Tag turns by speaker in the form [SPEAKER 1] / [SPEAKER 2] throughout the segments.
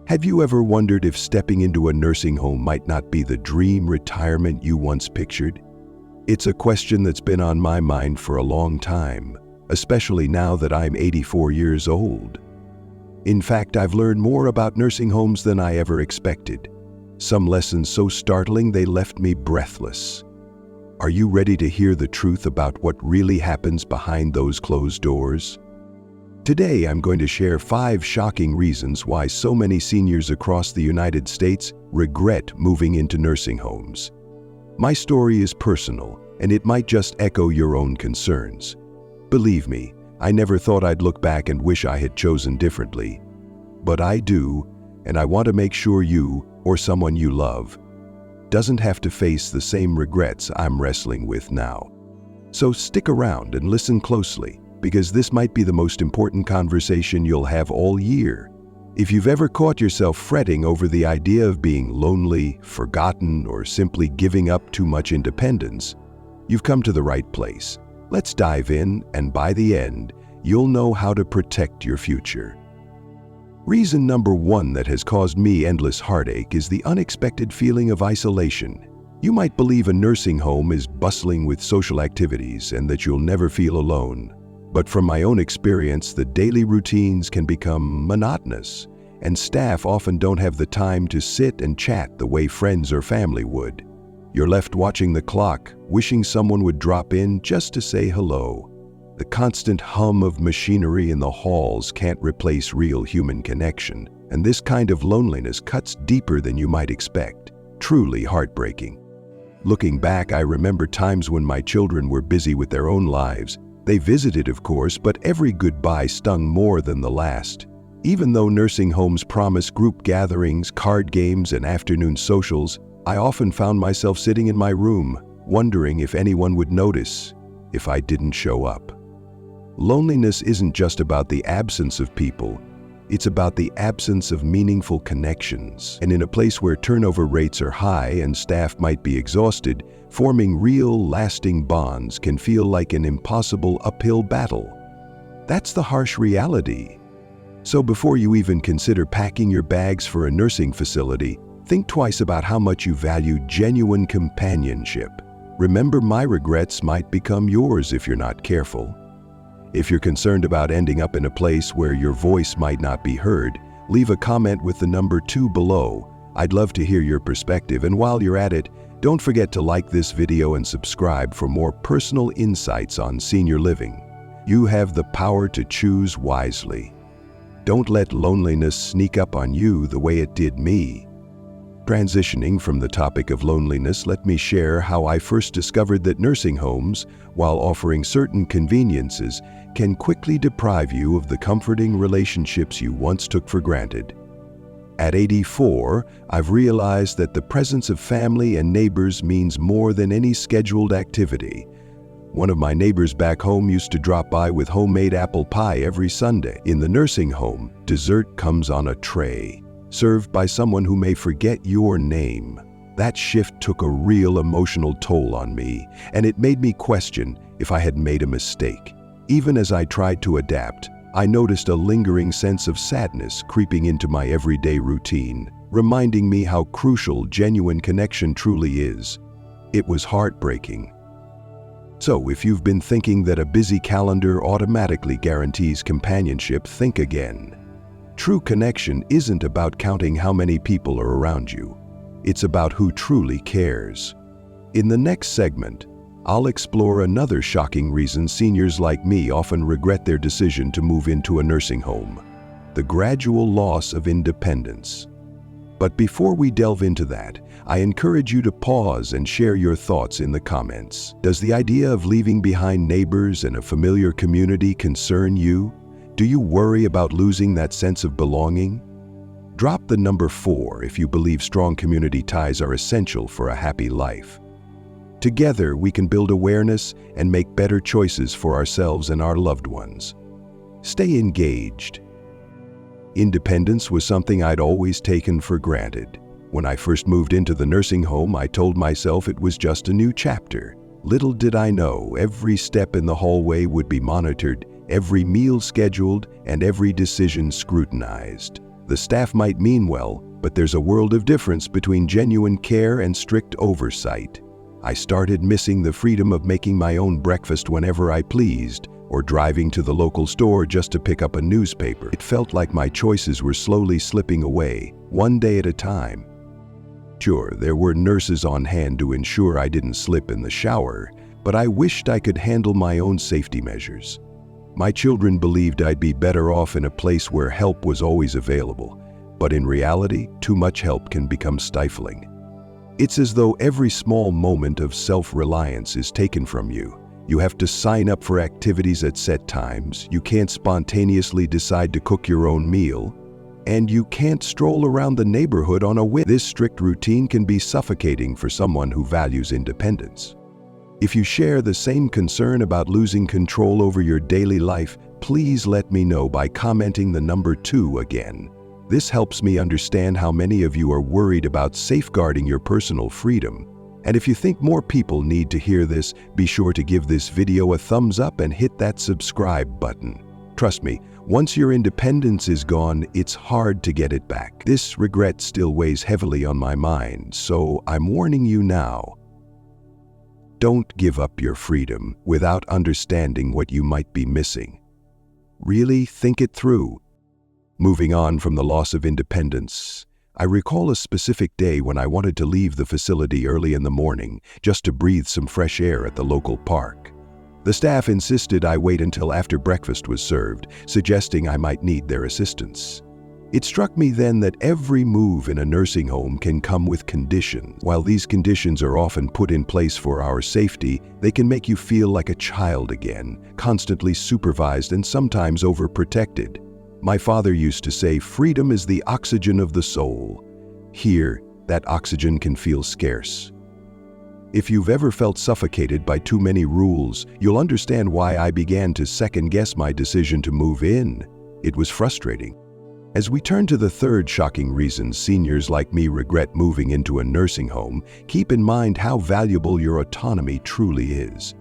[SPEAKER 1] Have you ever wondered if stepping into a nursing home might not be the dream retirement you once pictured? It's a question that's been on my mind for a long time, especially now that I'm 84 years old. In fact, I've learned more about nursing homes than I ever expected. Some lessons so startling they left me breathless. Are you ready to hear the truth about what really happens behind those closed doors? Today, I'm going to share 5 shocking reasons why so many seniors across the United States regret moving into nursing homes. My story is personal, and it might just echo your own concerns. Believe me, I never thought I'd look back and wish I had chosen differently. But I do, and I want to make sure you, or someone you love, doesn't have to face the same regrets I'm wrestling with now. So stick around and listen closely, because this might be the most important conversation you'll have all year. If you've ever caught yourself fretting over the idea of being lonely, forgotten, or simply giving up too much independence, you've come to the right place. Let's dive in, and by the end, you'll know how to protect your future. Reason number 1 that has caused me endless heartache is the unexpected feeling of isolation. You might believe a nursing home is bustling with social activities and that you'll never feel alone. But from my own experience, the daily routines can become monotonous, and staff often don't have the time to sit and chat the way friends or family would. You're left watching the clock, wishing someone would drop in just to say hello. The constant hum of machinery in the halls can't replace real human connection, and this kind of loneliness cuts deeper than you might expect. Truly heartbreaking. Looking back, I remember times when my children were busy with their own lives. They visited, of course, but every goodbye stung more than the last. Even though nursing homes promise group gatherings, card games, and afternoon socials, I often found myself sitting in my room, wondering if anyone would notice if I didn't show up. Loneliness isn't just about the absence of people, it's about the absence of meaningful connections. And in a place where turnover rates are high and staff might be exhausted, forming real, lasting bonds can feel like an impossible uphill battle. That's the harsh reality. So before you even consider packing your bags for a nursing facility, think twice about how much you value genuine companionship. Remember, my regrets might become yours if you're not careful. If you're concerned about ending up in a place where your voice might not be heard, leave a comment with the number 2 below. I'd love to hear your perspective, and while you're at it, don't forget to like this video and subscribe for more personal insights on senior living. You have the power to choose wisely. Don't let loneliness sneak up on you the way it did me. Transitioning from the topic of loneliness, let me share how I first discovered that nursing homes, while offering certain conveniences, can quickly deprive you of the comforting relationships you once took for granted. At 84, I've realized that the presence of family and neighbors means more than any scheduled activity. One of my neighbors back home used to drop by with homemade apple pie every Sunday. In the nursing home, dessert comes on a tray, served by someone who may forget your name. That shift took a real emotional toll on me, and it made me question if I had made a mistake. Even as I tried to adapt, I noticed a lingering sense of sadness creeping into my everyday routine, reminding me how crucial genuine connection truly is. It was heartbreaking. So, if you've been thinking that a busy calendar automatically guarantees companionship, think again. True connection isn't about counting how many people are around you. It's about who truly cares. In the next segment, I'll explore another shocking reason seniors like me often regret their decision to move into a nursing home: the gradual loss of independence. But before we delve into that, I encourage you to pause and share your thoughts in the comments. Does the idea of leaving behind neighbors and a familiar community concern you? Do you worry about losing that sense of belonging? Drop the number 4 if you believe strong community ties are essential for a happy life. Together, we can build awareness and make better choices for ourselves and our loved ones. Stay engaged. Independence was something I'd always taken for granted. When I first moved into the nursing home, I told myself it was just a new chapter. Little did I know, every step in the hallway would be monitored, every meal scheduled, and every decision scrutinized. The staff might mean well, but there's a world of difference between genuine care and strict oversight. I started missing the freedom of making my own breakfast whenever I pleased, or driving to the local store just to pick up a newspaper. It felt like my choices were slowly slipping away, one day at a time. Sure, there were nurses on hand to ensure I didn't slip in the shower, but I wished I could handle my own safety measures. My children believed I'd be better off in a place where help was always available, but in reality, too much help can become stifling. It's as though every small moment of self-reliance is taken from you. You have to sign up for activities at set times, you can't spontaneously decide to cook your own meal, and you can't stroll around the neighborhood on a whim. This strict routine can be suffocating for someone who values independence. If you share the same concern about losing control over your daily life, please let me know by commenting the number 2 again. This helps me understand how many of you are worried about safeguarding your personal freedom. And if you think more people need to hear this, be sure to give this video a thumbs up and hit that subscribe button. Trust me, once your independence is gone, it's hard to get it back. This regret still weighs heavily on my mind, so I'm warning you now. Don't give up your freedom without understanding what you might be missing. Really think it through. Moving on from the loss of independence, I recall a specific day when I wanted to leave the facility early in the morning just to breathe some fresh air at the local park. The staff insisted I wait until after breakfast was served, suggesting I might need their assistance. It struck me then that every move in a nursing home can come with conditions. While these conditions are often put in place for our safety, they can make you feel like a child again, constantly supervised and sometimes overprotected. My father used to say, freedom is the oxygen of the soul. Here, that oxygen can feel scarce. If you've ever felt suffocated by too many rules, you'll understand why I began to second-guess my decision to move in. It was frustrating. As we turn to the third shocking reason seniors like me regret moving into a nursing home, keep in mind how valuable your autonomy truly is.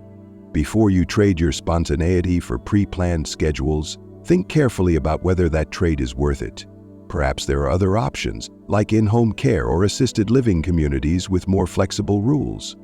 [SPEAKER 1] Before you trade your spontaneity for pre-planned schedules, think carefully about whether that trade is worth it. Perhaps there are other options, like in-home care or assisted living communities with more flexible rules.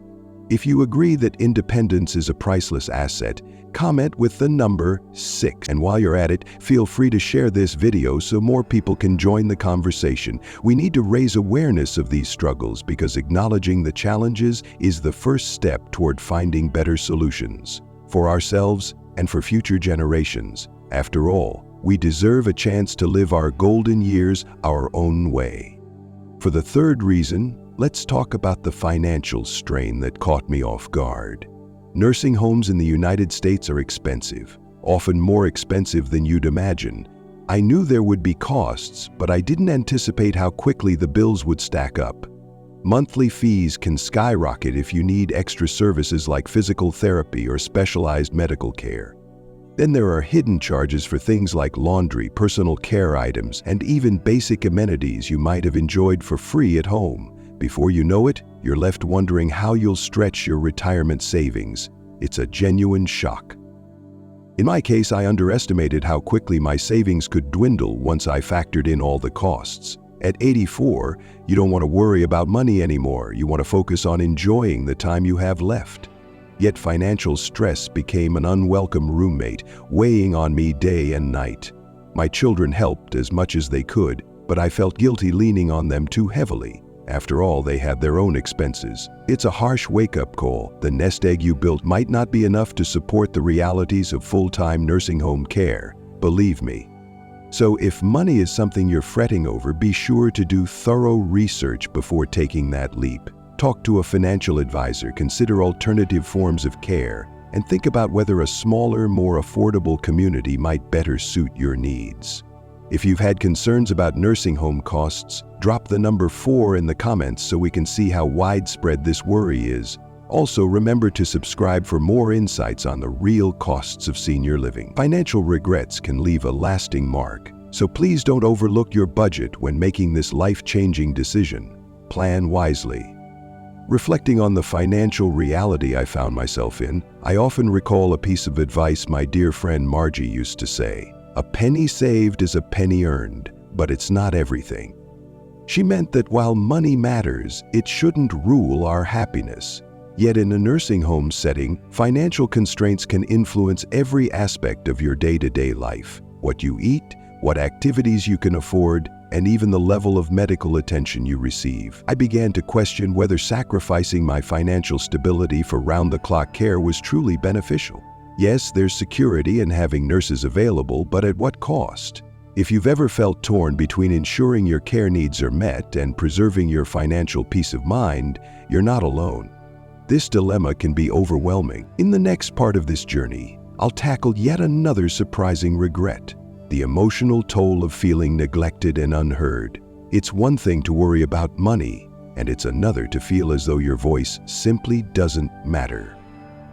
[SPEAKER 1] If you agree that independence is a priceless asset, comment with the number 6. And while you're at it, feel free to share this video so more people can join the conversation. We need to raise awareness of these struggles because acknowledging the challenges is the first step toward finding better solutions for ourselves and for future generations. After all, we deserve a chance to live our golden years our own way. For the third reason, let's talk about the financial strain that caught me off guard. Nursing homes in the United States are expensive, often more expensive than you'd imagine. I knew there would be costs, but I didn't anticipate how quickly the bills would stack up. Monthly fees can skyrocket if you need extra services like physical therapy or specialized medical care. Then there are hidden charges for things like laundry, personal care items, and even basic amenities you might have enjoyed for free at home. Before you know it, you're left wondering how you'll stretch your retirement savings. It's a genuine shock. In my case, I underestimated how quickly my savings could dwindle once I factored in all the costs. At 84, you don't want to worry about money anymore. You want to focus on enjoying the time you have left. Yet financial stress became an unwelcome roommate, weighing on me day and night. My children helped as much as they could, but I felt guilty leaning on them too heavily. After all, they had their own expenses. It's a harsh wake-up call. The nest egg you built might not be enough to support the realities of full-time nursing home care, believe me. So if money is something you're fretting over, be sure to do thorough research before taking that leap. Talk to a financial advisor, consider alternative forms of care, and think about whether a smaller, more affordable community might better suit your needs. If you've had concerns about nursing home costs, drop the number 4 in the comments so we can see how widespread this worry is. Also, remember to subscribe for more insights on the real costs of senior living. Financial regrets can leave a lasting mark, so please don't overlook your budget when making this life-changing decision. Plan wisely. Reflecting on the financial reality I found myself in, I often recall a piece of advice my dear friend Margie used to say. A penny saved is a penny earned. but it's not everything. She meant that while money matters, it shouldn't rule our happiness. Yet in a nursing home setting, financial constraints can influence every aspect of your day-to-day life. What you eat, what activities you can afford, and even the level of medical attention you receive. I began to question whether sacrificing my financial stability for round-the-clock care was truly beneficial. Yes, there's security in having nurses available, but at what cost? If you've ever felt torn between ensuring your care needs are met and preserving your financial peace of mind, you're not alone. This dilemma can be overwhelming. In the next part of this journey, I'll tackle yet another surprising regret: the emotional toll of feeling neglected and unheard. It's one thing to worry about money, and it's another to feel as though your voice simply doesn't matter.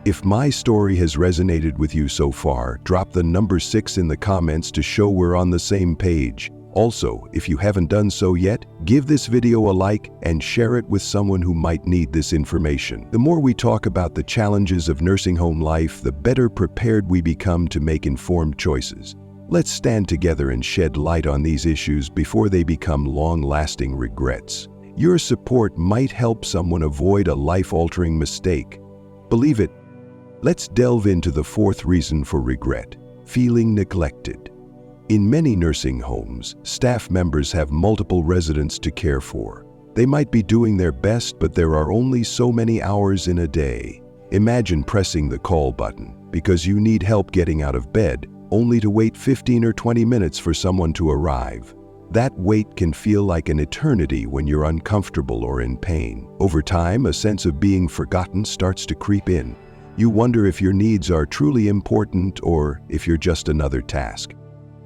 [SPEAKER 1] If my story has resonated with you so far, drop the number 6 in the comments to show we're on the same page. Also, if you haven't done so yet, give this video a like and share it with someone who might need this information. The more we talk about the challenges of nursing home life, the better prepared we become to make informed choices. Let's stand together and shed light on these issues before they become long-lasting regrets. Your support might help someone avoid a life-altering mistake. Believe it. Let's delve into the 4th reason for regret: feeling neglected. In many nursing homes, staff members have multiple residents to care for. They might be doing their best, but there are only so many hours in a day. Imagine pressing the call button because you need help getting out of bed, only to wait 15 or 20 minutes for someone to arrive. That wait can feel like an eternity when you're uncomfortable or in pain. Over time, a sense of being forgotten starts to creep in. You wonder if your needs are truly important or if you're just another task.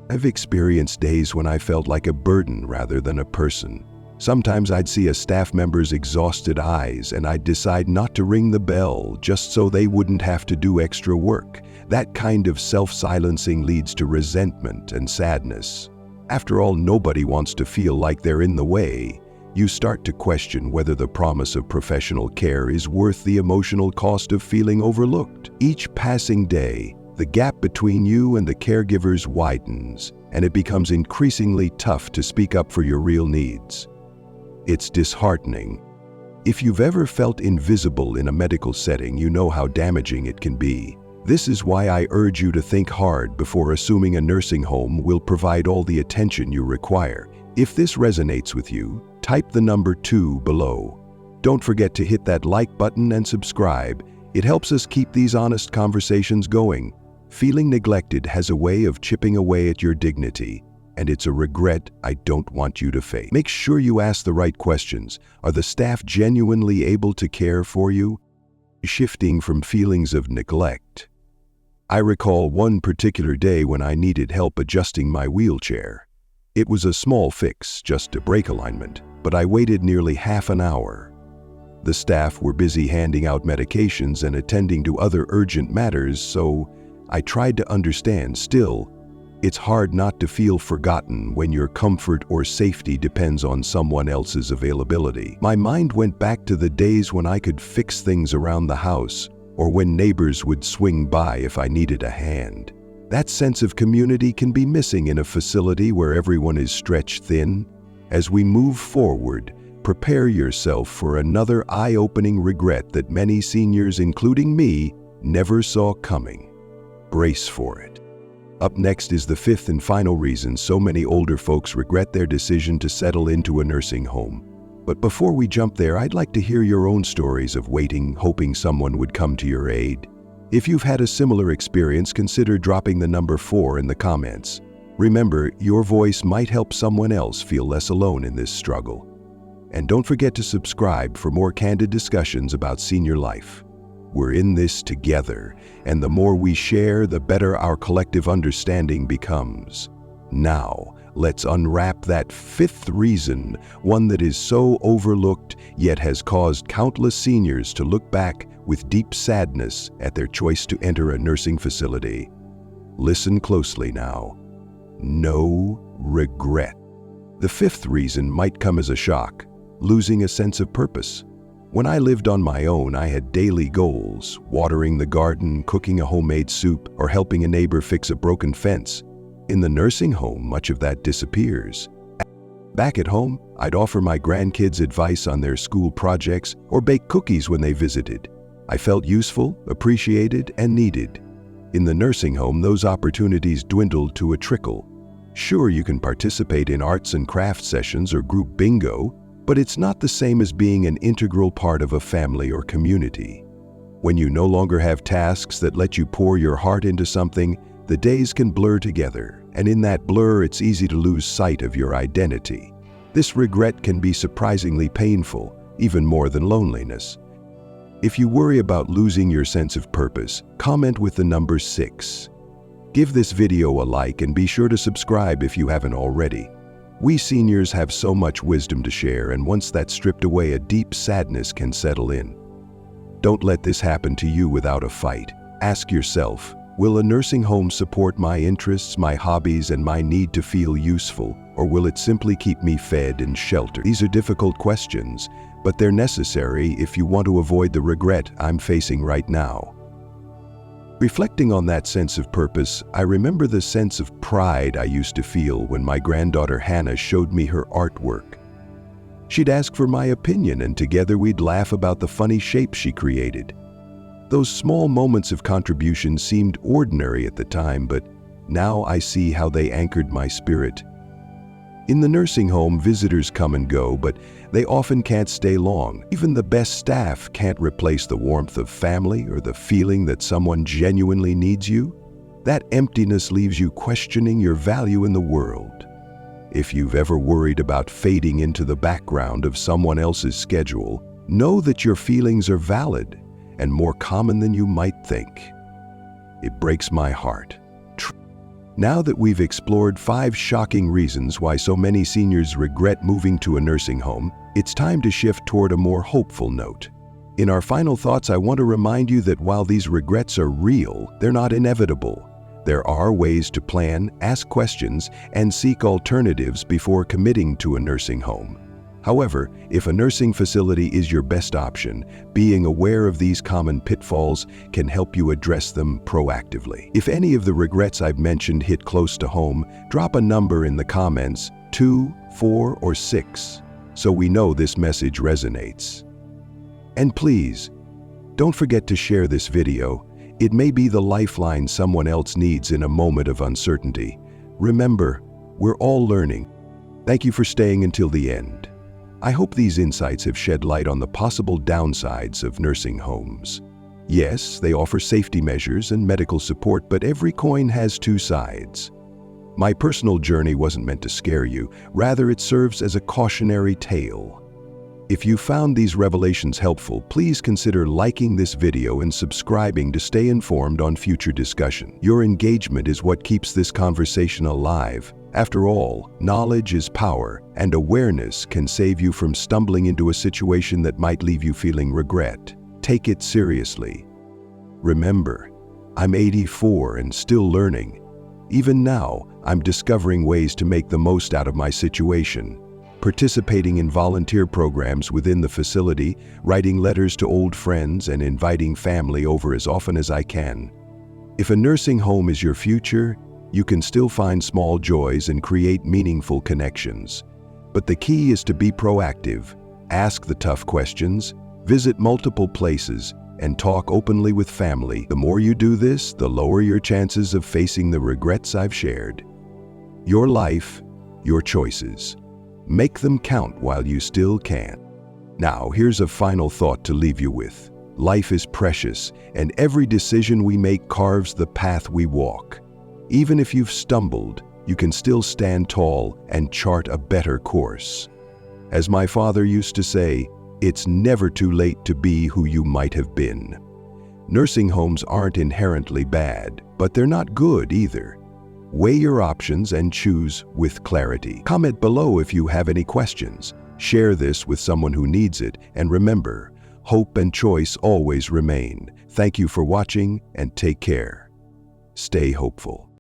[SPEAKER 1] I've experienced days when I felt like a burden rather than a person. Sometimes I'd see a staff member's exhausted eyes and I'd decide not to ring the bell just so they wouldn't have to do extra work. That kind of self-silencing leads to resentment and sadness. After all, nobody wants to feel like they're in the way. You start to question whether the promise of professional care is worth the emotional cost of feeling overlooked. Each passing day, the gap between you and the caregivers widens, and it becomes increasingly tough to speak up for your real needs. It's disheartening. If you've ever felt invisible in a medical setting, you know how damaging it can be. This is why I urge you to think hard before assuming a nursing home will provide all the attention you require. If this resonates with you, type the number 2 below. Don't forget to hit that like button and subscribe. It helps us keep these honest conversations going. Feeling neglected has a way of chipping away at your dignity, and it's a regret I don't want you to face. Make sure you ask the right questions. Are the staff genuinely able to care for you? Shifting from feelings of neglect. I recall one particular day when I needed help adjusting my wheelchair. It was a small fix, just a brake alignment, but I waited nearly half an hour. The staff were busy handing out medications and attending to other urgent matters, so I tried to understand. Still, it's hard not to feel forgotten when your comfort or safety depends on someone else's availability. My mind went back to the days when I could fix things around the house, or when neighbors would swing by if I needed a hand. That sense of community can be missing in a facility where everyone is stretched thin. As we move forward, prepare yourself for another eye-opening regret that many seniors, including me, never saw coming. Brace for it. Up next is the 5th and final reason so many older folks regret their decision to settle into a nursing home. But before we jump there, I'd like to hear your own stories of waiting, hoping someone would come to your aid. If you've had a similar experience, consider dropping the number 4 in the comments. Remember, your voice might help someone else feel less alone in this struggle. And don't forget to subscribe for more candid discussions about senior life. We're in this together, and the more we share, the better our collective understanding becomes. Now, let's unwrap that 5th reason, one that is so overlooked yet has caused countless seniors to look back with deep sadness at their choice to enter a nursing facility. Listen closely now. No regret. The 5th reason might come as a shock: losing a sense of purpose. When I lived on my own, I had daily goals: watering the garden, cooking a homemade soup, or helping a neighbor fix a broken fence. In the nursing home, much of that disappears. Back at home, I'd offer my grandkids advice on their school projects or bake cookies when they visited. I felt useful, appreciated, and needed. In the nursing home, those opportunities dwindled to a trickle. Sure, you can participate in arts and crafts sessions or group bingo, but it's not the same as being an integral part of a family or community. When you no longer have tasks that let you pour your heart into something, the days can blur together, and in that blur, it's easy to lose sight of your identity. This regret can be surprisingly painful, even more than loneliness. If you worry about losing your sense of purpose, comment with the number 6. Give this video a like and be sure to subscribe if you haven't already. We seniors have so much wisdom to share, and once that's stripped away, a deep sadness can settle in. Don't let this happen to you without a fight. Ask yourself, will a nursing home support my interests, my hobbies, and my need to feel useful, or will it simply keep me fed and sheltered? These are difficult questions, but they're necessary if you want to avoid the regret I'm facing right now. Reflecting on that sense of purpose, I remember the sense of pride I used to feel when my granddaughter Hannah showed me her artwork. She'd ask for my opinion, and together we'd laugh about the funny shapes she created. Those small moments of contribution seemed ordinary at the time, but now I see how they anchored my spirit. In the nursing home, visitors come and go, but they often can't stay long. Even the best staff can't replace the warmth of family or the feeling that someone genuinely needs you. That emptiness leaves you questioning your value in the world. If you've ever worried about fading into the background of someone else's schedule, know that your feelings are valid and more common than you might think. It breaks my heart. Now that we've explored 5 shocking reasons why so many seniors regret moving to a nursing home, it's time to shift toward a more hopeful note. In our final thoughts, I want to remind you that while these regrets are real, they're not inevitable. There are ways to plan, ask questions, and seek alternatives before committing to a nursing home. However, if a nursing facility is your best option, being aware of these common pitfalls can help you address them proactively. If any of the regrets I've mentioned hit close to home, drop a number in the comments, 2, 4, or 6, so we know this message resonates. And please, don't forget to share this video. It may be the lifeline someone else needs in a moment of uncertainty. Remember, we're all learning. Thank you for staying until the end. I hope these insights have shed light on the possible downsides of nursing homes. Yes, they offer safety measures and medical support, but every coin has 2 sides. My personal journey wasn't meant to scare you, rather it serves as a cautionary tale. If you found these revelations helpful, please consider liking this video and subscribing to stay informed on future discussion. Your engagement is what keeps this conversation alive. After all, knowledge is power, and awareness can save you from stumbling into a situation that might leave you feeling regret. Take it seriously. Remember, I'm 84 and still learning. Even now, I'm discovering ways to make the most out of my situation. Participating in volunteer programs within the facility, writing letters to old friends, and inviting family over as often as I can. If a nursing home is your future, you can still find small joys and create meaningful connections. But the key is to be proactive, ask the tough questions, visit multiple places, and talk openly with family. The more you do this, the lower your chances of facing the regrets I've shared. Your life, your choices. Make them count while you still can. Now, here's a final thought to leave you with. Life is precious, and every decision we make carves the path we walk. Even if you've stumbled, you can still stand tall and chart a better course. As my father used to say, it's never too late to be who you might have been. Nursing homes aren't inherently bad, but they're not good either. Weigh your options and choose with clarity. Comment below if you have any questions. Share this with someone who needs it, and remember, hope and choice always remain. Thank you for watching, and take care. Stay hopeful.